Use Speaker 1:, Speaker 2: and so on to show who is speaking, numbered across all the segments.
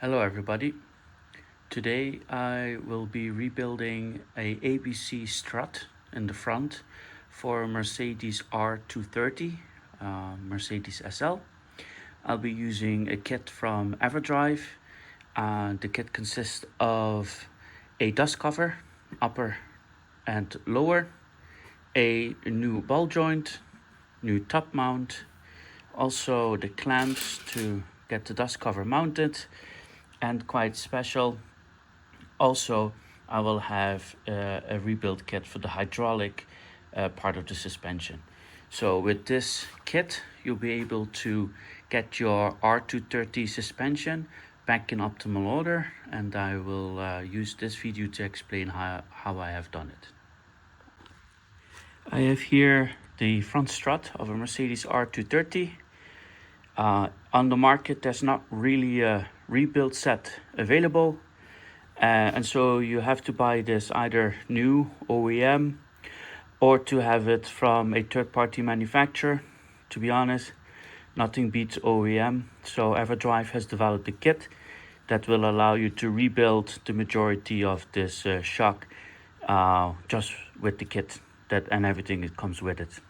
Speaker 1: Hello everybody. Today I will be rebuilding a ABC strut in the front for a Mercedes R230, Mercedes SL. I'll be using a kit from EverDrive. The kit consists of a dust cover, upper and lower, a new ball joint, new top mount, also the clamps to get the dust cover mounted, and quite special, also I will have a rebuild kit for the hydraulic part of the suspension. So with this kit you'll be able to get your R230 suspension back in optimal order, and I will use this video to explain how I have done it. I have here the front strut of a Mercedes R230. On the market there's not really a rebuild set available, and so you have to buy this either new OEM or to have it from a third-party manufacturer. To be honest, nothing beats OEM, so EverDrive has developed a kit that will allow you to rebuild the majority of this shock just with the kit and everything that comes with it.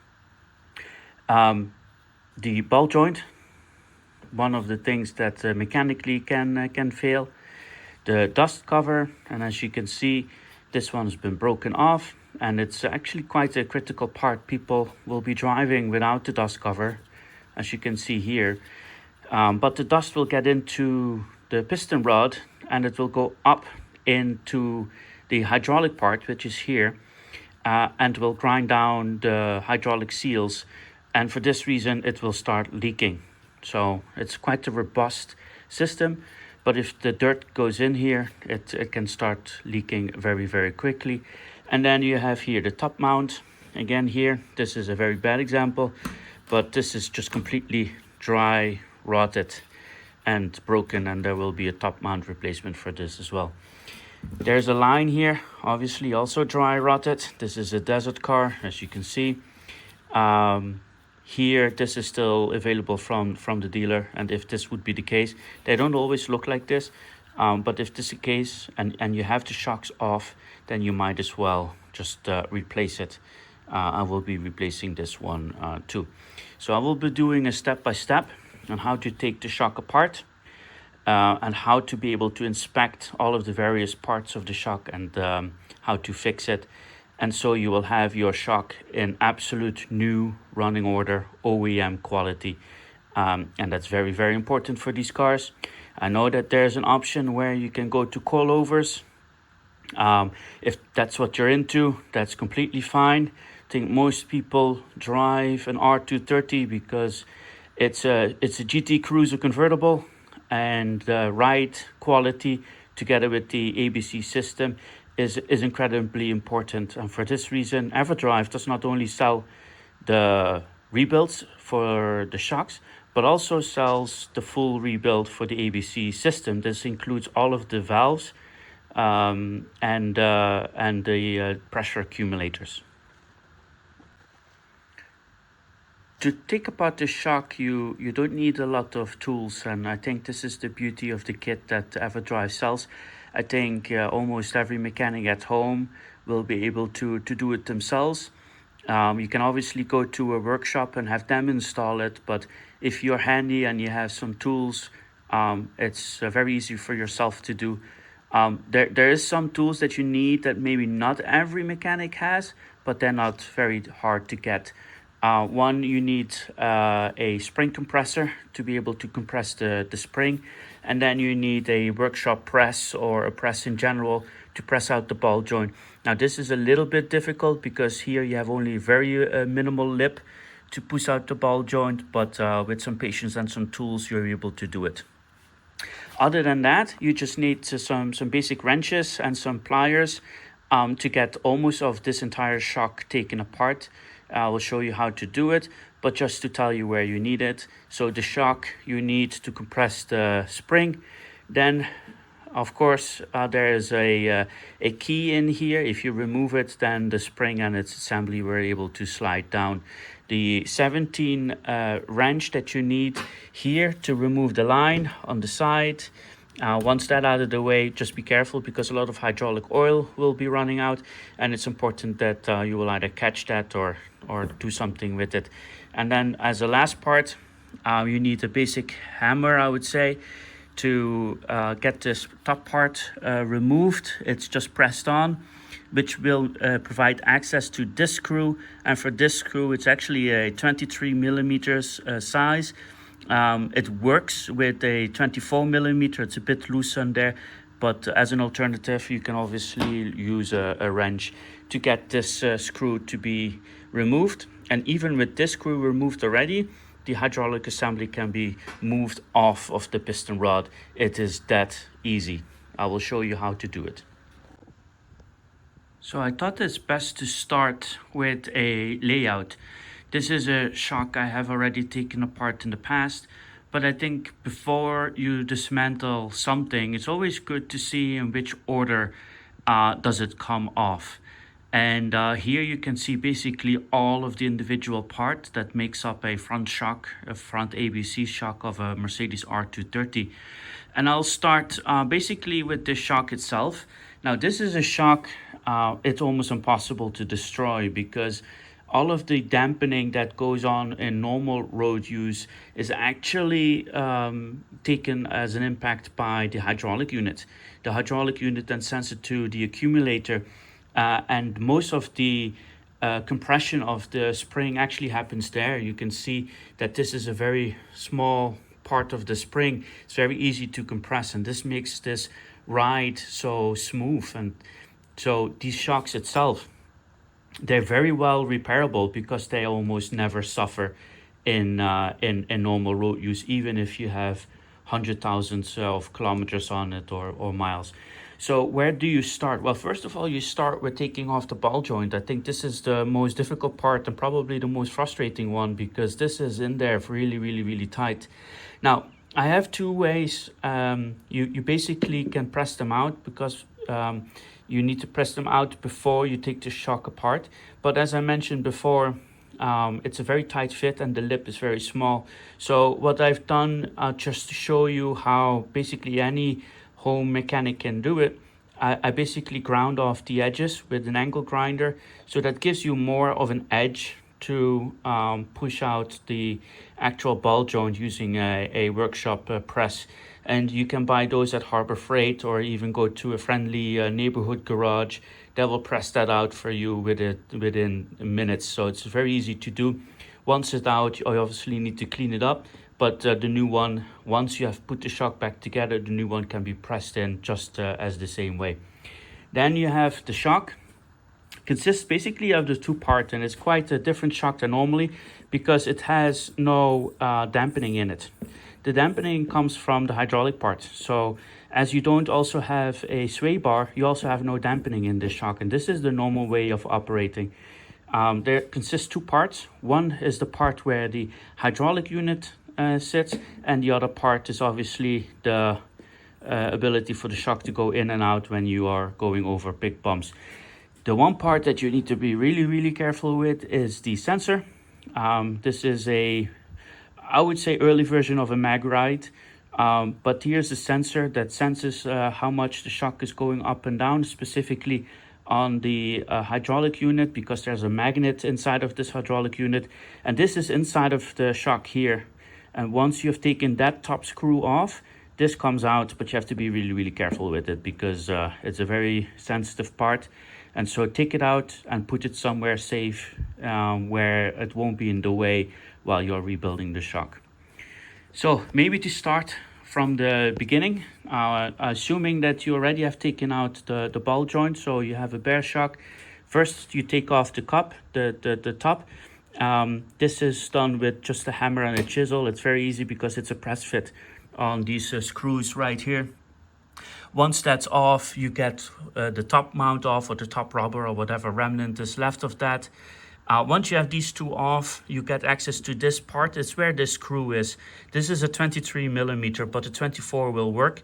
Speaker 1: The ball joint, one of the things that mechanically can fail. The dust cover, and as you can see, this one's been broken off, and it's actually quite a critical part. People will be driving without the dust cover, as you can see here, but the dust will get into the piston rod and it will go up into the hydraulic part, which is here, and will grind down the hydraulic seals, and for this reason it will start leaking. So it's quite a robust system, but if the dirt goes in here, it can start leaking very quickly. And then you have here the top mount. Again here, this is a very bad example, but this is just completely dry, rotted and broken, and there will be a top mount replacement for this as well. There's a line here, obviously also dry, rotted. This is a desert car, as you can see. Here, this is still available from the dealer, and if this would be the case, they don't always look like this, but if this is the case and you have the shocks off, then you might as well just replace it. I will be replacing this one too. So I will be doing a step-by-step on how to take the shock apart and how to be able to inspect all of the various parts of the shock and how to fix it. And so you will have your shock in absolute new running order, OEM quality. And that's very important for these cars. I know that there's an option where you can go to coilovers. If that's what you're into, that's completely fine. I think most people drive an R230 because it's a GT Cruiser convertible, and the ride quality together with the ABC system is incredibly important. And for this reason, EverDrive does not only sell the rebuilds for the shocks, but also sells the full rebuild for the ABC system. This includes all of the valves and the pressure accumulators. To take apart the shock, you don't need a lot of tools, and I think this is the beauty of the kit that EverDrive sells. I think almost every mechanic at home will be able to do it themselves. You can obviously go to a workshop and have them install it, but if you're handy and you have some tools, it's very easy for yourself to do. There is some tools that you need that maybe not every mechanic has, but they're not very hard to get. One, you need a spring compressor to be able to compress the spring, and then you need a workshop press or a press in general to press out the ball joint. Now this is a little bit difficult because here you have only a very minimal lip to push out the ball joint, but with some patience and some tools you're able to do it. Other than that, you just need some basic wrenches and some pliers to get almost of this entire shock taken apart. I will show you how to do it, but just to tell you where you need it. So the shock, you need to compress the spring. Then, of course, there is a key in here. If you remove it, then the spring and its assembly were able to slide down. The 17 wrench that you need here to remove the line on the side, Once that out of the way, just be careful because a lot of hydraulic oil will be running out, and it's important that you will either catch that or do something with it. And then as a last part, you need a basic hammer, I would say, to get this top part removed. It's just pressed on, which will provide access to this screw. And for this screw, it's actually a 23 millimeters size. It works with a 24 millimeter. It's a bit loose on there, but as an alternative, you can obviously use a wrench to get this screw to be removed. And even with this screw removed already, the hydraulic assembly can be moved off of the piston rod. It is that easy. I will show you how to do it. So I thought it's best to start with a layout. This is a shock I have already taken apart in the past, but I think before you dismantle something, it's always good to see in which order does it come off. And here you can see basically all of the individual parts that makes up a front shock, a front ABC shock of a Mercedes R230. And I'll start basically with the shock itself. Now this is a shock, it's almost impossible to destroy because all of the dampening that goes on in normal road use is actually taken as an impact by the hydraulic unit. The hydraulic unit then sends it to the accumulator, and most of the compression of the spring actually happens there. You can see that this is a very small part of the spring. It's very easy to compress, and this makes this ride so smooth. And so these shocks itself, they're very well repairable because they almost never suffer in normal road use, even if you have hundred thousands of kilometers on it or miles. So where do you start? Well, first of all, you start with taking off the ball joint. I think this is the most difficult part and probably the most frustrating one because this is in there really tight. Now, I have two ways. You basically can press them out because you need to press them out before you take the shock apart. But as I mentioned before, it's a very tight fit and the lip is very small. So what I've done, just to show you how basically any home mechanic can do it, I basically ground off the edges with an angle grinder. So that gives you more of an edge to push out the actual ball joint using a workshop press. And you can buy those at Harbor Freight or even go to a friendly neighborhood garage. They will press that out for you within minutes. So it's very easy to do. Once it's out, you obviously need to clean it up. But the new one, once you have put the shock back together, the new one can be pressed in just as the same way. Then you have the shock. Consists basically of the two parts, and it's quite a different shock than normally because it has no dampening in it. The dampening comes from the hydraulic part. So as you don't also have a sway bar, you also have no dampening in this shock. And this is the normal way of operating. There consists two parts. One is the part where the hydraulic unit sits, and the other part is obviously the ability for the shock to go in and out when you are going over big bumps. The one part that you need to be really careful with is the sensor. This is I would say early version of a mag ride, but here's a sensor that senses how much the shock is going up and down, specifically on the hydraulic unit, because there's a magnet inside of this hydraulic unit, and this is inside of the shock here. And once you have taken that top screw off, this comes out, but you have to be really careful with it because it's a very sensitive part. And so take it out and put it somewhere safe where it won't be in the way while you're rebuilding the shock. So maybe to start from the beginning, assuming that you already have taken out the ball joint, so you have a bare shock. First, you take off the cup, the top. This is done with just a hammer and a chisel. It's very easy because it's a press fit on these screws right here. Once that's off, you get the top mount off, or the top rubber, or whatever remnant is left of that. Once you have these two off, you get access to this part. It's where this screw is. This is a 23 millimeter, but a 24 will work.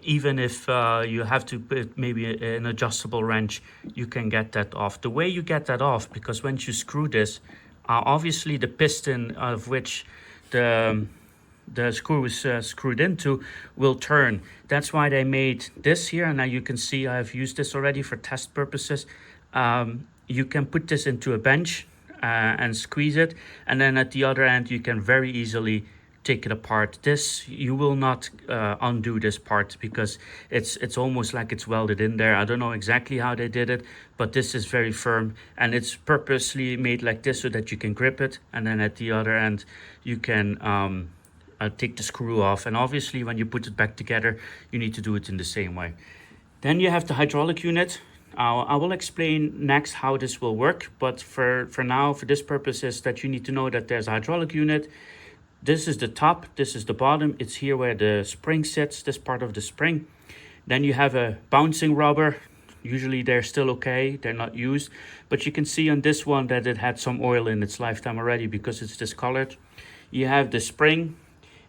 Speaker 1: Even if you have to put maybe an adjustable wrench, you can get that off. The way you get that off, because once you screw this, obviously the piston of which the the screw is screwed into will turn. That's why they made this here. And now you can see I've used this already for test purposes. You can put this into a bench and squeeze it, and then at the other end you can very easily take it apart. This, you will not undo this part because it's almost like it's welded in there. I don't know exactly how they did it, but this is very firm, and it's purposely made like this so that you can grip it, and then at the other end you can take the screw off. And obviously when you put it back together, you need to do it in the same way. Then you have the hydraulic unit. I will explain next how this will work, but for now, for this purpose, is that you need to know that there's a hydraulic unit. This is the top, this is the bottom. It's here where the spring sits, this part of the spring. Then you have a bouncing rubber. Usually they're still okay, they're not used. But you can see on this one that it had some oil in its lifetime already because it's discolored. You have the spring,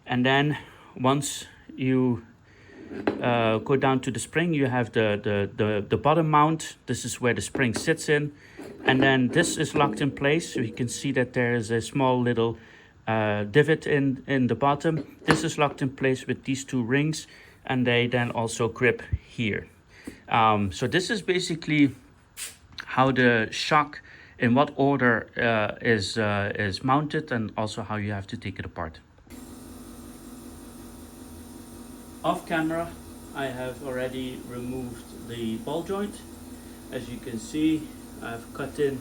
Speaker 1: and then once you go down to the spring, you have the bottom mount. This is where the spring sits in, and then this is locked in place. So you can see that there is a small little divot in the bottom. This is locked in place with these two rings, and they then also grip here. So this is basically how the shock, in what order is mounted, and also how you have to take it apart. Off camera, I have already removed the ball joint. As you can see, I've cut in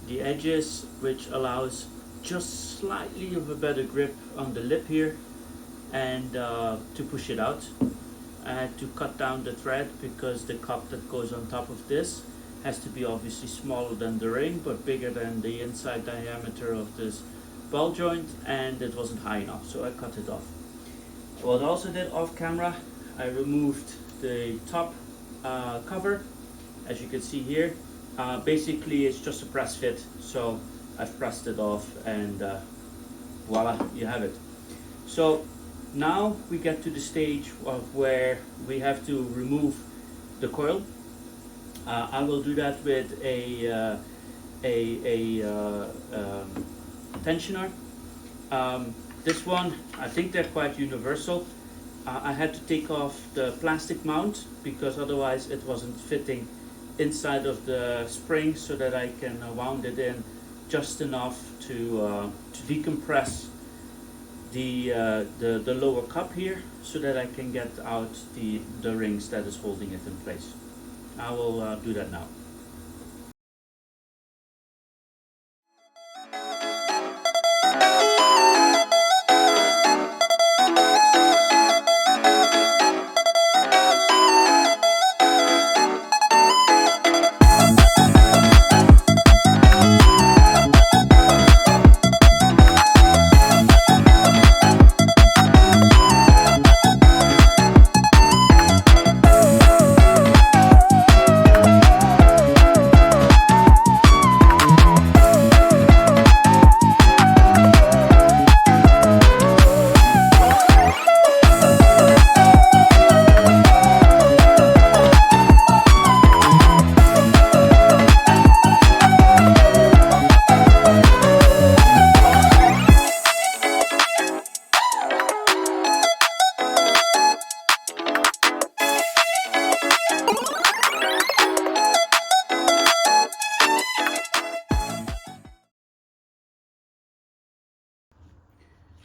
Speaker 1: the edges, which allows just slightly of a better grip on the lip here, and to push it out. I had to cut down the thread because the cup that goes on top of this has to be obviously smaller than the ring, but bigger than the inside diameter of this ball joint, and it wasn't high enough, so I cut it off. What I also did off camera, I removed the top cover. As you can see here, basically it's just a press fit, so I've pressed it off, and voila, you have it. So now we get to the stage of where we have to remove the coil. I will do that with a tensioner. This one, I think they're quite universal. I had to take off the plastic mount because otherwise it wasn't fitting inside of the spring, so that I can wound it in just enough to decompress the lower cup here, so that I can get out the rings that is holding it in place. I will do that now.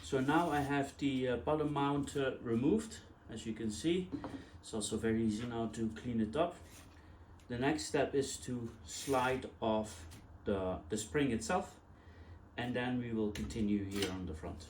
Speaker 1: So now I have the bottom mount removed. As you can see, it's also very easy now to clean it up. The next step is to slide off the spring itself, and then we will continue here on the front.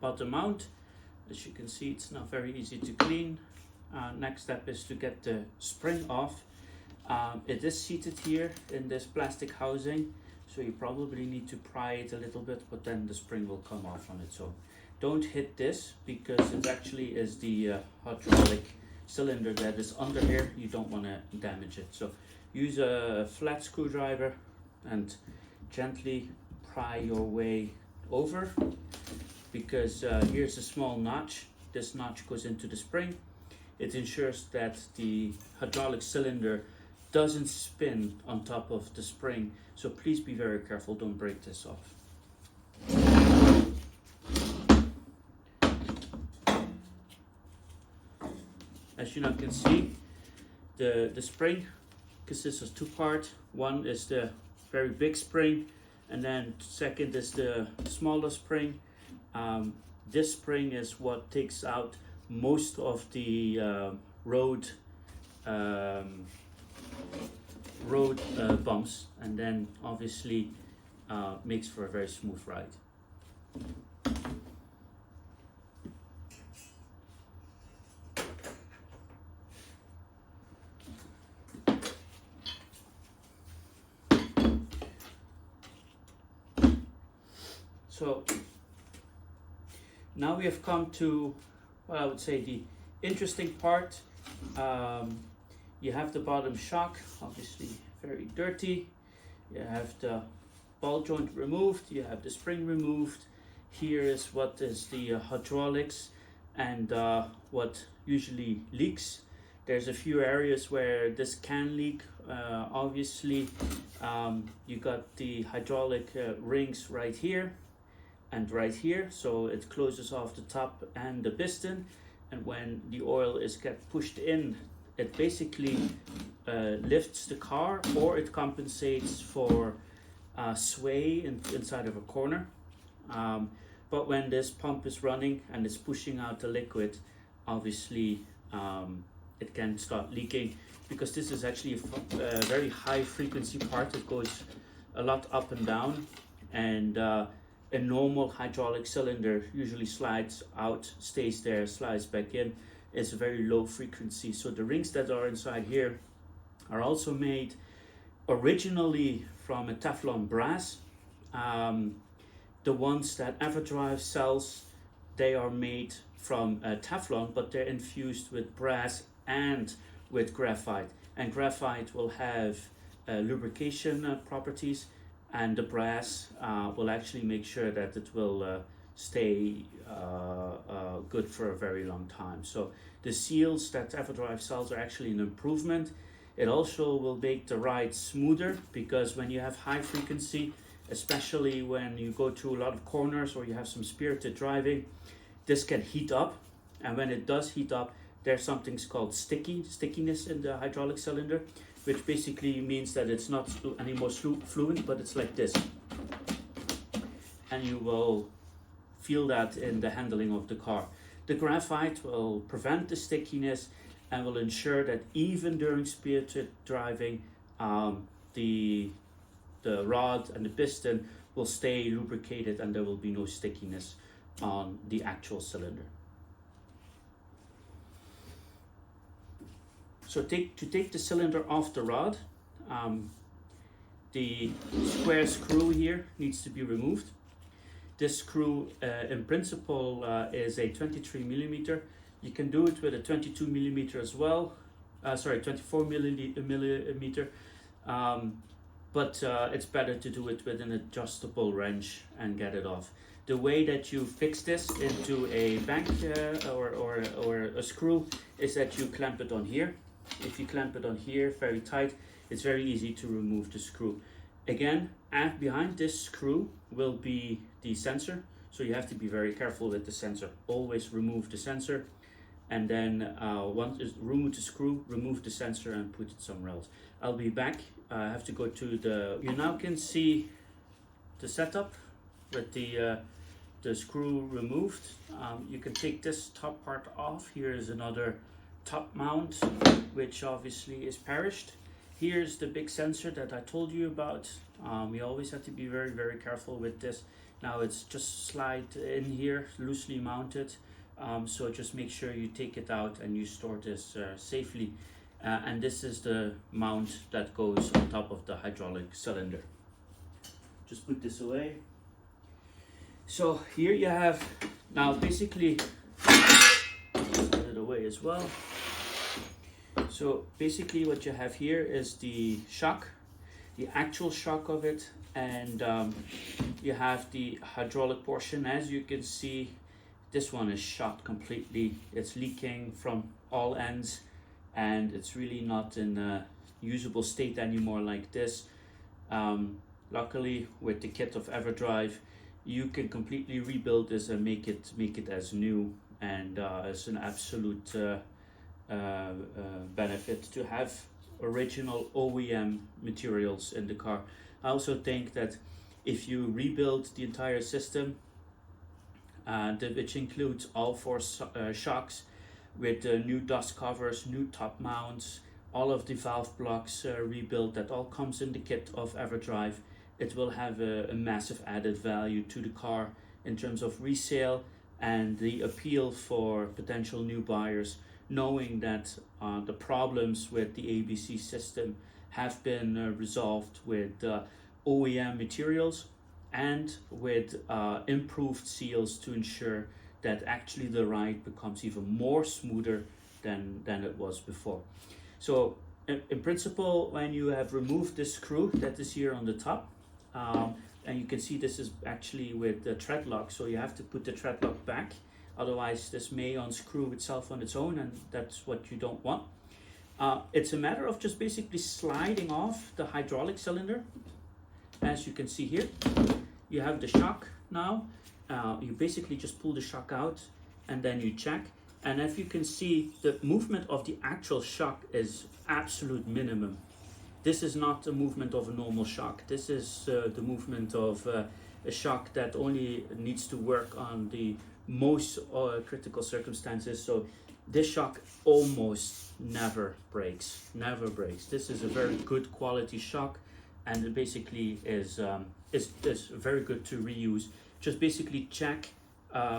Speaker 1: Bottom mount, as you can see, it's not very easy to clean. Next step is to get the spring off. It is seated here in this plastic housing, so you probably need to pry it a little bit, but then the spring will come off on it. So don't hit this, because it actually is the hydraulic cylinder that is under here. You don't want to damage it, so use a flat screwdriver and gently pry your way over, because here's a small notch. This notch goes into the spring. It ensures that the hydraulic cylinder doesn't spin on top of the spring, so please be very careful, don't break this off. As you now can see, the spring consists of two parts. One is the very big spring, and then second is the smaller spring. This spring is what takes out most of the road bumps, and then obviously makes for a very smooth ride. So now we have come to what I would say the interesting part. You have the bottom shock, obviously very dirty. You have the ball joint removed, you have the spring removed. Here is what is the hydraulics and what usually leaks. There's a few areas where this can leak. Obviously, you got the hydraulic rings right here and right here, so it closes off the top and the piston, and when the oil is get pushed in, it basically lifts the car, or it compensates for sway inside of a corner. But when this pump is running and it's pushing out the liquid, obviously it can start leaking, because this is actually a very high frequency part. It goes a lot up and down, and a normal hydraulic cylinder usually slides out, stays there, slides back in. It's a very low frequency. So the rings that are inside here are also made originally from a Teflon brass. The ones that EverDrive sells, they are made from Teflon, but they're infused with brass and with graphite. And graphite will have lubrication properties, and the brass will actually make sure that it will stay good for a very long time. So the seals that EverDrive sells are actually an improvement. It also will make the ride smoother, because when you have high frequency, especially when you go through a lot of corners or you have some spirited driving, this can heat up. And when it does heat up, there's something called stickiness in the hydraulic cylinder, which basically means that it's not any more fluent, but it's like this. And you will feel that in the handling of the car. The graphite will prevent the stickiness and will ensure that even during spirited driving, the rod and the piston will stay lubricated and there will be no stickiness on the actual cylinder. So to take the cylinder off the rod, the square screw here needs to be removed. This screw in principle is a 23 millimeter. You can do it with a 22 millimeter as well. 24 millimeter. But it's better to do it with an adjustable wrench and get it off. The way that you fix this into a bank or a screw is that you clamp it on here. If you clamp it on here very tight, it's very easy to remove the screw. Again, behind this screw will be the sensor, so you have to be very careful with the sensor. Always remove the sensor, and then once you remove the screw, remove the sensor and put it somewhere else. I'll be back. I have to go to the... You now can see the setup with the screw removed. You can take this top part off. Here is another top mount, which obviously is perished. Here's the big sensor that I told you about. We always have to be very, very careful with this. Now it's just slide in here, loosely mounted. So just make sure you take it out and you store this safely. And this is the mount that goes on top of the hydraulic cylinder. Just put this away. So here you have, now basically, put it away as well. So basically what you have here is the shock, the actual shock of it, and you have the hydraulic portion. As you can see, this one is shot completely. It's leaking from all ends, and it's really not in a usable state anymore like this. Luckily, with the kit of EverDrive, you can completely rebuild this and make it as new, and it's an absolute benefit to have original OEM materials in the car. I also think that if you rebuild the entire system, which includes all four shocks with new dust covers, new top mounts, all of the valve blocks rebuilt, that all comes in the kit of EverDrive, it will have a massive added value to the car in terms of resale and the appeal for potential new buyers, knowing that the problems with the ABC system have been resolved with OEM materials and with improved seals to ensure that actually the ride becomes even more smoother than it was before. So in principle, when you have removed this screw that is here on the top, and you can see this is actually with the thread lock, so you have to put the thread lock back, otherwise this may unscrew itself on its own, and that's what you don't want. It's a matter of just basically sliding off the hydraulic cylinder. As you can see here, you have the shock now. You basically just pull the shock out and then you check. And if you can see, the movement of the actual shock is absolute minimum. This is not a movement of a normal shock. This is the movement of a shock that only needs to work on the most critical circumstances. So this shock almost never breaks, never breaks. This is a very good quality shock, and it basically is very good to reuse. Just basically check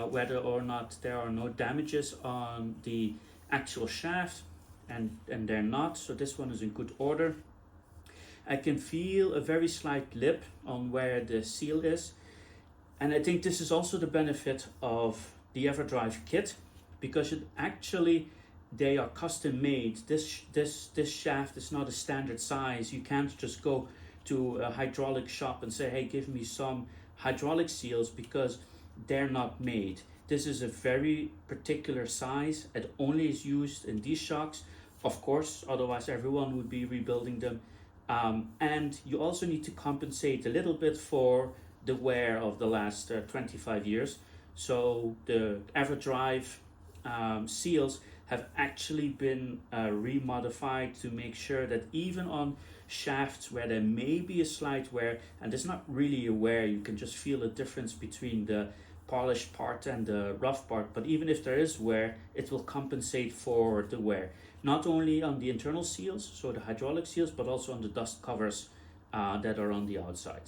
Speaker 1: whether or not there are no damages on the actual shaft, and they're not, so this one is in good order. I can feel a very slight lip on where the seal is, and I think this is also the benefit of the EverDrive kit, because it actually, they are custom made. This shaft is not a standard size. You can't just go to a hydraulic shop and say, hey, give me some hydraulic seals, because they're not made. This is a very particular size. It only is used in these shocks, of course, otherwise everyone would be rebuilding them. And you also need to compensate a little bit for the wear of the last 25 years. So the EverDrive seals have actually been remodified to make sure that even on shafts where there may be a slight wear, and there's not really a wear, you can just feel a difference between the polished part and the rough part, but even if there is wear, it will compensate for the wear, not only on the internal seals, so the hydraulic seals, but also on the dust covers that are on the outside.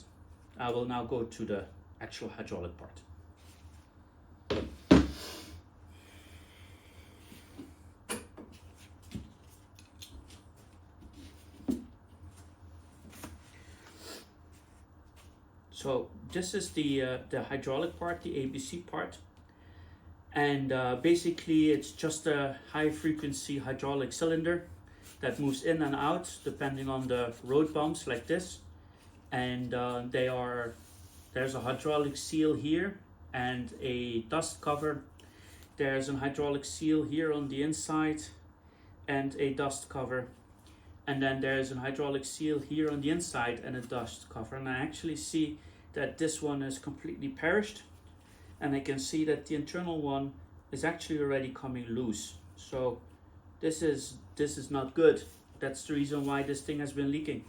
Speaker 1: I will now go to the actual hydraulic part. So this is the hydraulic part, the ABC part, and basically it's just a high frequency hydraulic cylinder that moves in and out depending on the road bumps like this. And there's a hydraulic seal here and a dust cover. There's a hydraulic seal here on the inside and a dust cover. And then there's a hydraulic seal here on the inside and a dust cover. And I actually see that this one is completely perished, and I can see that the internal one is actually already coming loose. So this is not good. That's the reason why this thing has been leaking.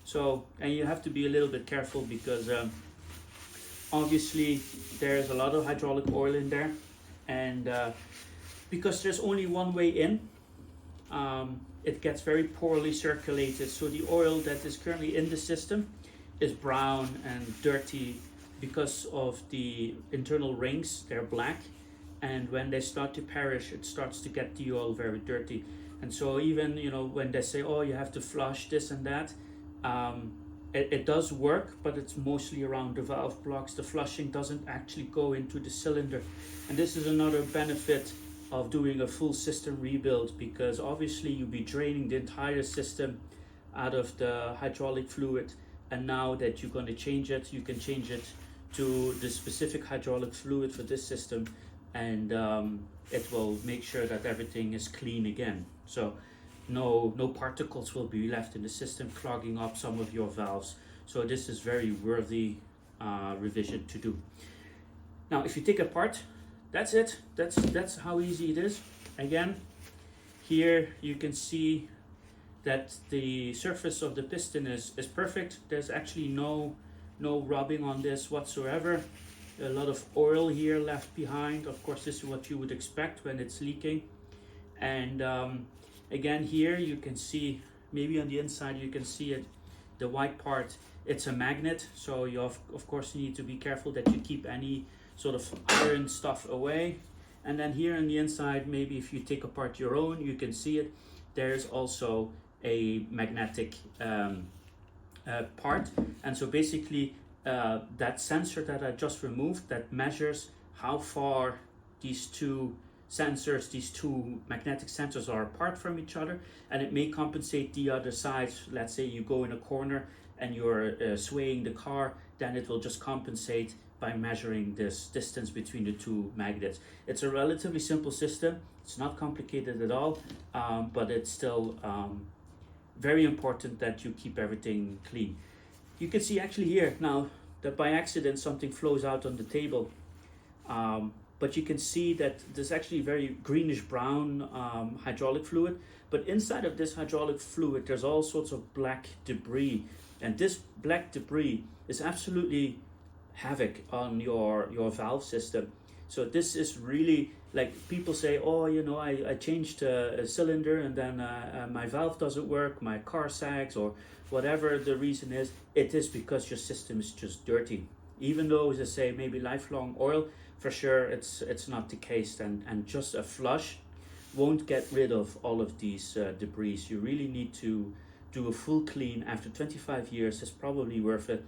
Speaker 1: So, and you have to be a little bit careful, because obviously there's a lot of hydraulic oil in there, and because there's only one way in, it gets very poorly circulated. So the oil that is currently in the system is brown and dirty because of the internal rings. They're black, and when they start to perish, it starts to get the oil very dirty. And so even, you know, when they say, oh, you have to flush this and that, it does work, but it's mostly around the valve blocks. The flushing doesn't actually go into the cylinder, and this is another benefit of doing a full system rebuild, because obviously you'll be draining the entire system out of the hydraulic fluid, and now that you're going to change it, you can change it to the specific hydraulic fluid for this system, and it will make sure that everything is clean again. So no particles will be left in the system clogging up some of your valves. So this is very worthy revision to do. Now if you take apart, that's it. That's how easy it is. Again, here you can see that the surface of the piston is perfect. There's actually no rubbing on this whatsoever. A lot of oil here left behind. Of course, this is what you would expect when it's leaking. And again, here you can see, maybe on the inside you can see it, the white part, it's a magnet. So you of course need to be careful that you keep any sort of iron stuff away. And then here on the inside, maybe if you take apart your own, you can see it. There's also a magnetic part. And so basically that sensor that I just removed, that measures how far these two sensors, these two magnetic sensors are apart from each other, and it may compensate the other side. Let's say you go in a corner and you're swaying the car, then it will just compensate by measuring this distance between the two magnets. It's a relatively simple system. It's not complicated at all, but it's still very important that you keep everything clean. You can see actually here now that by accident something flows out on the table, but you can see that there's actually very greenish brown hydraulic fluid, but inside of this hydraulic fluid there's all sorts of black debris, and this black debris is absolutely havoc on your valve system. So this is really, like, people say, oh, you know, I changed a cylinder and then my valve doesn't work, my car sags, or whatever the reason is. It is because your system is just dirty. Even though, as I say, maybe lifelong oil, for sure it's not the case, and just a flush won't get rid of all of these debris. You really need to do a full clean after 25 years. It's probably worth it,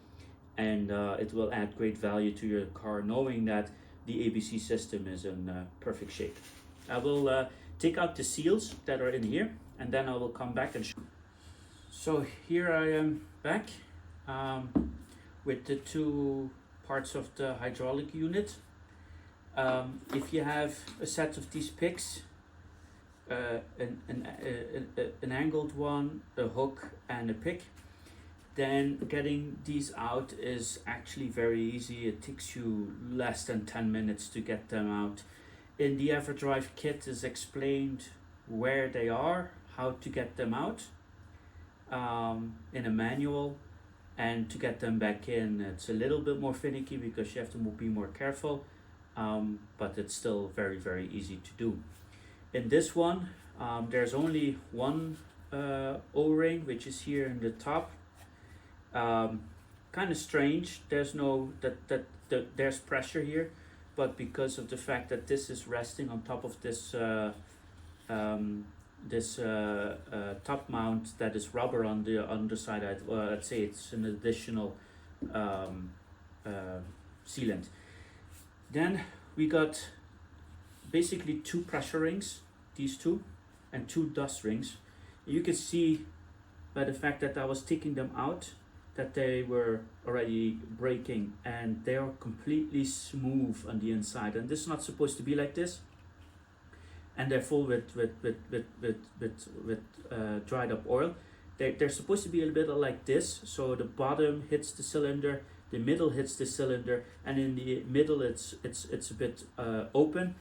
Speaker 1: and it will add great value to your car, knowing that the ABC system is in perfect shape. I will take out the seals that are in here, and then I will come back and show. So here I am back with the two parts of the hydraulic unit. If you have a set of these picks, an angled one, a hook, and a pick, then getting these out is actually very easy. It takes you less than 10 minutes to get them out. In the EverDrive kit is explained where they are, how to get them out in a manual, and to get them back in. It's a little bit more finicky because you have to be more careful, but it's still very, very easy to do. In this one, there's only one O-ring, which is here in the top. Kind of strange. There's no there's pressure here, but because of the fact that this is resting on top of this top mount that is rubber on the underside, I'd say it's an additional sealant. Then we got basically two pressure rings, these two, and two dust rings. You can see by the fact that I was taking them out that they were already breaking, and they are completely smooth on the inside, and this is not supposed to be like this, and they're full with dried up oil. They're supposed to be a little bit like this, so the bottom hits the cylinder, the middle hits the cylinder, and in the middle it's a bit open.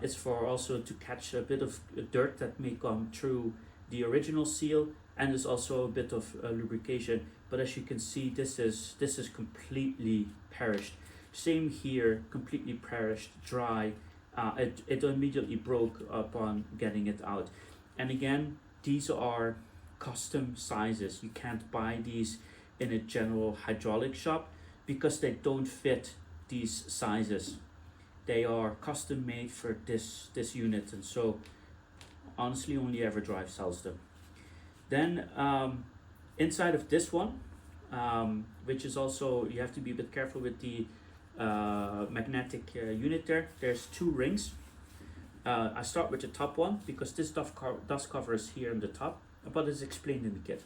Speaker 1: It's for also to catch a bit of dirt that may come through the original seal, and there's also a bit of lubrication. But as you can see, this is completely perished. Same here, completely perished, dry. It immediately broke upon getting it out. And again, these are custom sizes. You can't buy these in a general hydraulic shop because they don't fit these sizes. They are custom made for this unit, and so honestly only EverDrive sells them. Then inside of this one, which is also, you have to be a bit careful with the magnetic unit there. There's two rings. I start with the top one because this dust cover is here in the top, but it's explained in the kit.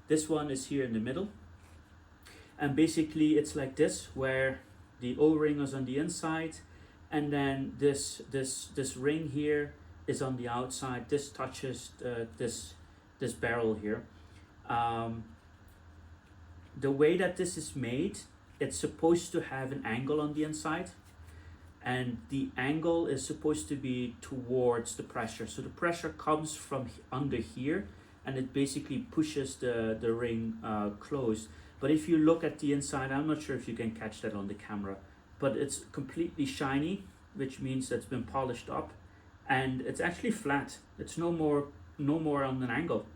Speaker 1: This one is here in the middle, and basically it's like this, where the O-ring is on the inside, and then this ring here is on the outside. This touches this barrel here. The way that this is made, it's supposed to have an angle on the inside, and the angle is supposed to be towards the pressure. So the pressure comes from under here, and it basically pushes the ring closed. But if you look at the inside, I'm not sure if you can catch that on the camera, but it's completely shiny, which means that it's been polished up, and it's actually flat. It's no more on an angle.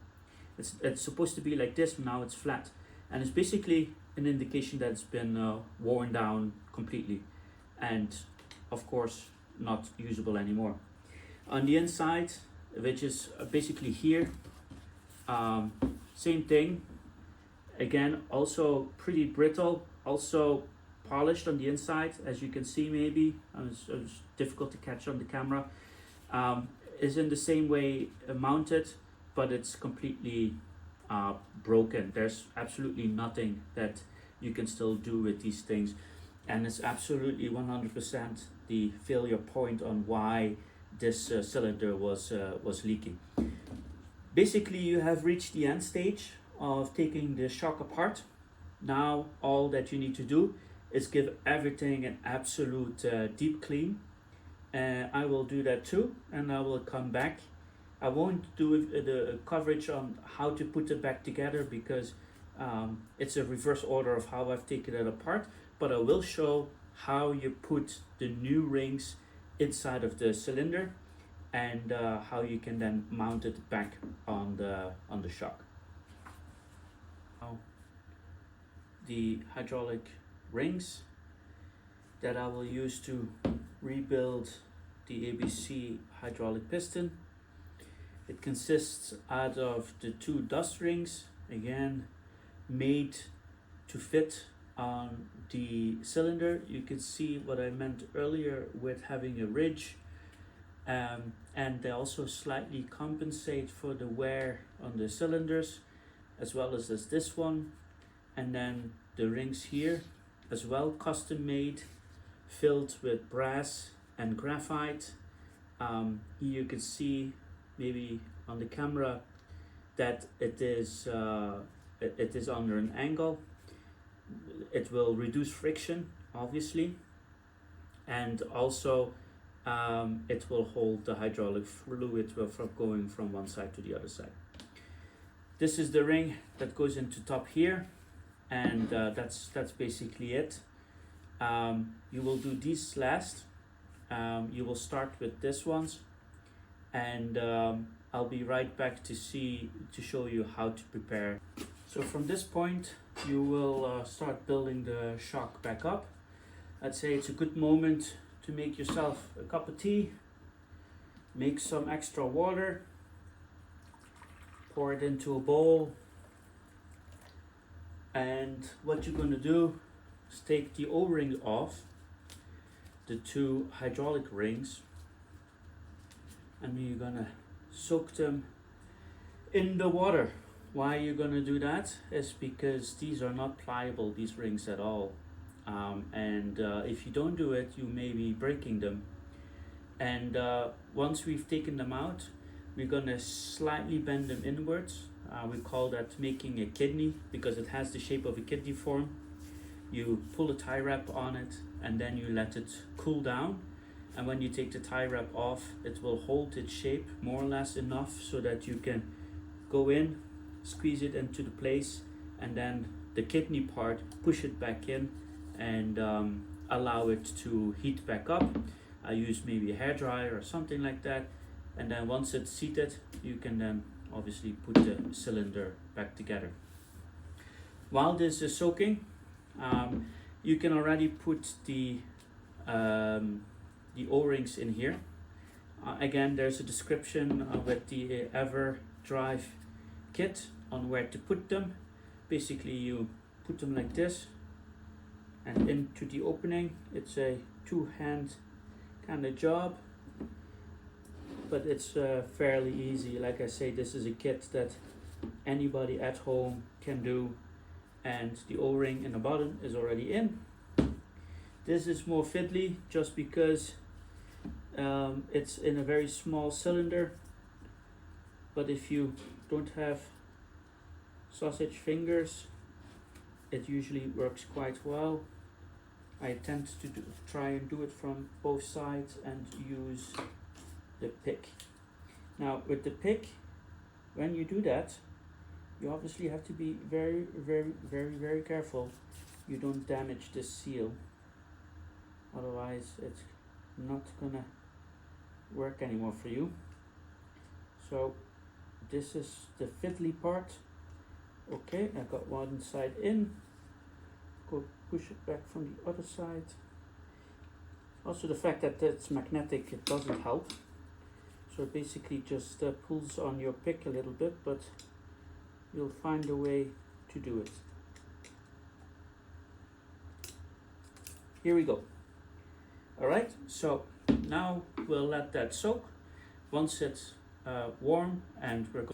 Speaker 1: It's supposed to be like this, now it's flat, and it's basically an indication that it's been worn down completely, and of course not usable anymore. On the inside, which is basically here, same thing. Again, also pretty brittle, also polished on the inside, as you can see. Maybe it's difficult to catch on the camera. Is in the same way mounted, but it's completely broken. There's absolutely nothing that you can still do with these things, and it's absolutely 100% the failure point on why this cylinder was leaking. Basically, you have reached the end stage of taking the shock apart. Now all that you need to do is give everything an absolute deep clean. I will do that too, and I will come back. I won't do the coverage on how to put it back together because it's a reverse order of how I've taken it apart, but I will show how you put the new rings inside of the cylinder, and how you can then mount it back on the shock. Now, the hydraulic rings that I will use to rebuild the ABC hydraulic piston. It consists out of the two dust rings, again made to fit on the cylinder. You can see what I meant earlier with having a ridge, and they also slightly compensate for the wear on the cylinders, as well as this one. And then the rings here as well, custom made, filled with brass and graphite. Here you can see maybe on the camera that it is under an angle. It will reduce friction, obviously, and also it will hold the hydraulic fluid from going from one side to the other side. This is the ring that goes into top here, and that's basically it. You will do these last. You will start with this ones, and I'll be right back to show you how to prepare. So from this point, you will start building the shock back up. I'd say it's a good moment to make yourself a cup of tea, make some extra water, pour it into a bowl, and what you're going to do is take the O-ring off the two hydraulic rings, and you're going to soak them in the water. Why you're going to do that is because these are not pliable, these rings, at all. And if you don't do it, you may be breaking them. And once we've taken them out, we're going to slightly bend them inwards. We call that making a kidney, because it has the shape of a kidney form. You pull a tie wrap on it, and then you let it cool down. And when you take the tie wrap off, it will hold its shape more or less enough so that you can go in, squeeze it into the place, and then the kidney part, push it back in, and allow it to heat back up. I use maybe a hairdryer or something like that, and then once it's seated, you can then obviously put the cylinder back together. While this is soaking, you can already put the O-rings in here. Again, there's a description with the EverDrive kit on where to put them. Basically, you put them like this and into the opening. It's a two-hand kind of job. but it's fairly easy. Like I say, this is a kit that anybody at home can do, and the O-ring in the bottom is already in. This is more fiddly just because it's in a very small cylinder, but if you don't have sausage fingers, it usually works quite well. I tend to try and do it from both sides and use the pick. Now with the pick, when you do that, you obviously have to be very careful you don't damage this seal, otherwise it's not gonna work anymore for you. So this is the fiddly part. Okay, I got one side in, go push it back from the other side. Also the fact that it's magnetic, it doesn't help. So it basically just pulls on your pick a little bit, but you'll find a way to do it. Here we go. Alright, so now we'll let that soak. Once it's warm, and we're going.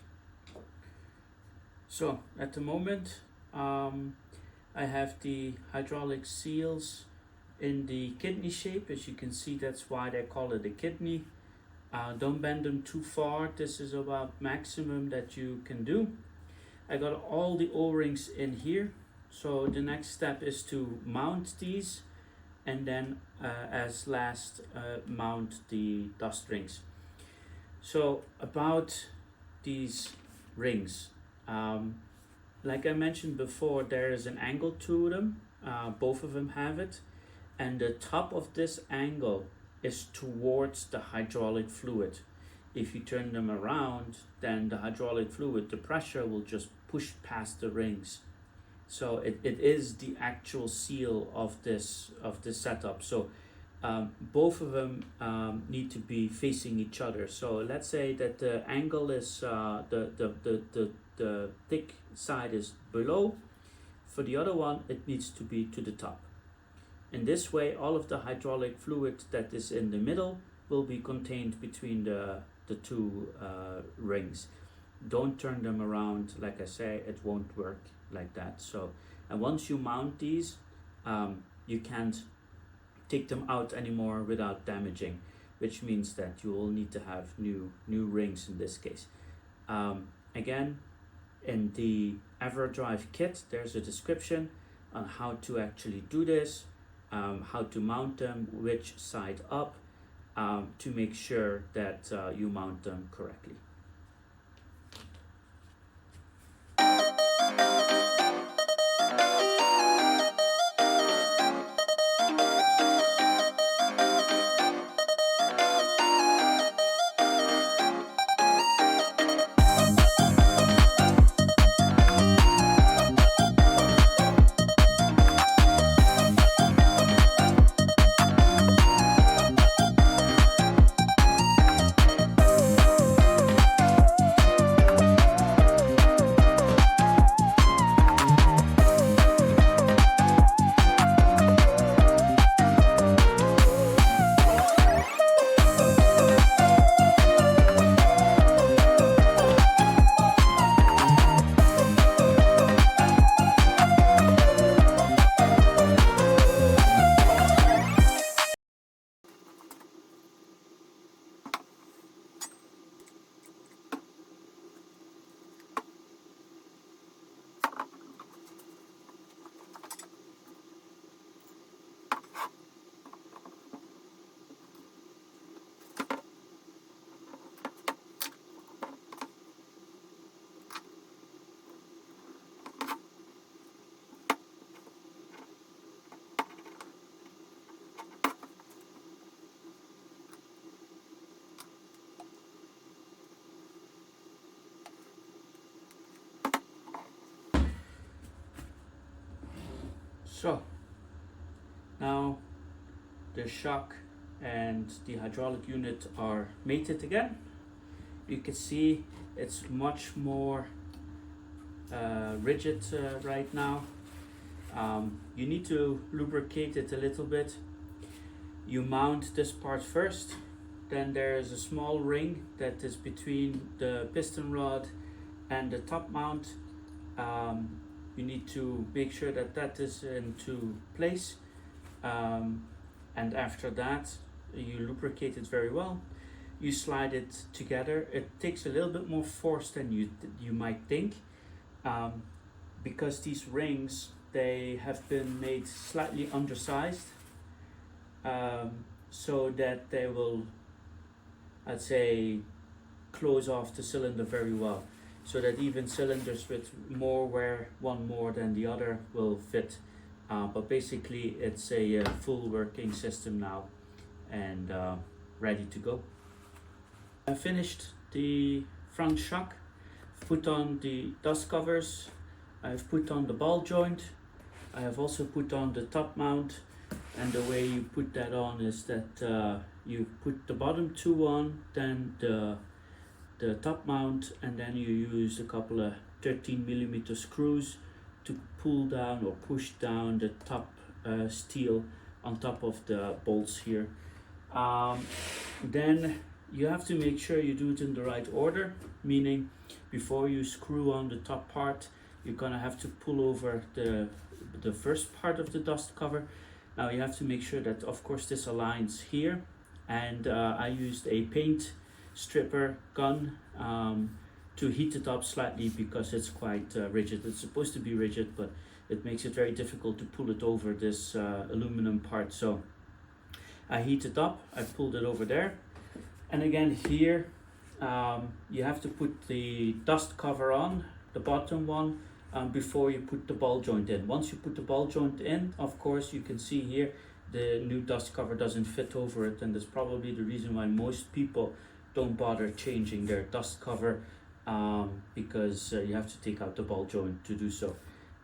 Speaker 1: So at the moment I have the hydraulic seals in the kidney shape. As you can see, that's why they call it a kidney. Don't bend them too far. This is about maximum that you can do. I got all the O-rings in here. So the next step is to mount these, and then as last mount the dust rings. So about these rings, like I mentioned before, there is an angle to them. Both of them have it, and the top of this angle is towards the hydraulic fluid. If you turn them around, then the hydraulic fluid, the pressure will just push past the rings. So it is the actual seal of this setup. So both of them need to be facing each other. So let's say that the angle is the thick side is below. For the other one, it needs to be to the top. In this way, all of the hydraulic fluid that is in the middle will be contained between the two rings. Don't turn them around. Like I say, it won't work like that. So, and once you mount these, you can't take them out anymore without damaging, which means that you will need to have new rings in this case. Again, in the EverDrive kit, there's a description on how to actually do this, how to mount them, which side up, to make sure that you mount them correctly. So now the shock and the hydraulic unit are mated again. You can see it's much more rigid right now. You need to lubricate it a little bit. You mount this part first, then there is a small ring that is between the piston rod and the top mount. You need to make sure that that is into place, and after that you lubricate it very well. You slide it together. It takes a little bit more force than you might think, because these rings, they have been made slightly undersized, so that they will, I'd say, close off the cylinder very well, so that even cylinders with more wear, one more than the other, will fit. But basically it's a full working system now, and ready to go. I finished the front shock, put on the dust covers, I've put on the ball joint, I have also put on the top mount. And the way you put that on is that you put the bottom two on, then the top mount, and then you use a couple of 13mm screws to pull down or push down the top steel on top of the bolts here. Then you have to make sure you do it in the right order, meaning before you screw on the top part, you're gonna have to pull over the first part of the dust cover. Now you have to make sure that, of course, this aligns here, and I used a paint stripper gun to heat it up slightly, because it's quite rigid. It's supposed to be rigid, but it makes it very difficult to pull it over this aluminum part. So I heat it up, I pulled it over there, and again here you have to put the dust cover on, the bottom one, before you put the ball joint in. Once you put the ball joint in, of course, you can see here the new dust cover doesn't fit over it, and that's probably the reason why most people don't bother changing their dust cover, because you have to take out the ball joint to do so.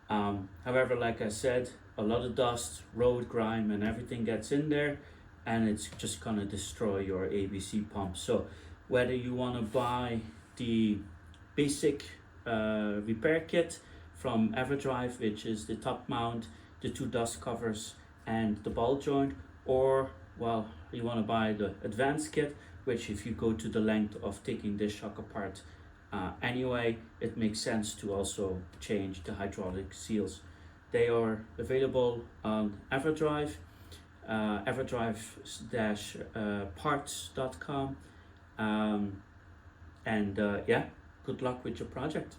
Speaker 1: However, like I said, a lot of dust, road grime, and everything gets in there, and it's just gonna destroy your ABC pump. So whether you want to buy the basic repair kit from Everdrive, which is the top mount, the two dust covers, and the ball joint, or well, you want to buy the advanced kit, which, if you go to the length of taking this shock apart anyway, it makes sense to also change the hydraulic seals. They are available on Everdrive, everdrive-parts.com, and yeah, good luck with your project.